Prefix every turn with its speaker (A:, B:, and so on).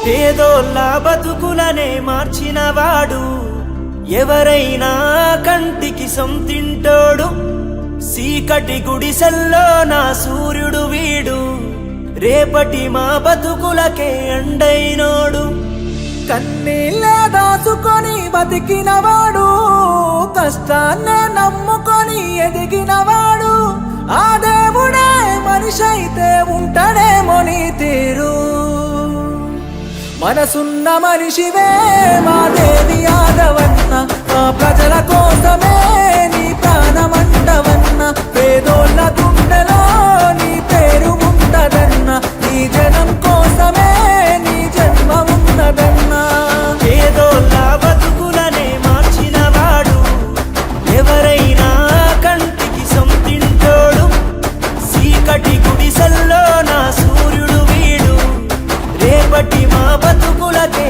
A: పేదోళ్ళ బతుకులనే మార్చినవాడు, ఎవరైనా కంటికి సొంతింటోడు. సీకటి గుడిసెల్లో నా సూర్యుడు వీడు, రేపటి మా బతుకులకే అండైనోడు.
B: కన్నీళ్ళే దాచుకొని బతికినవాడు, కష్టాన్నే నమ్ముకొని ఎదిగినవాడు. ఆ దేవుడే మనిషి అయితే ఉంటాడేమో నీ తీరు. మనసున్న మనిషివే మా దేవి యాదవన్న, మా ప్రజల కోసమే నీ ప్రాణమంటవన్న. పేదోళ్ళ గుండెలో నీ పేరు ఉంటదన్న, నీ జనం కోసమే నీ జన్మ ఉన్నదన్నా.
A: పేదోళ్ళ బతుకులనే మార్చినవాడు, ఎవరైనా కంటికి సొంతింటోడు. సీకటి గుడిసెల్లో నా సూర్యుడు వీడు, రేపటి మా బతుకులకే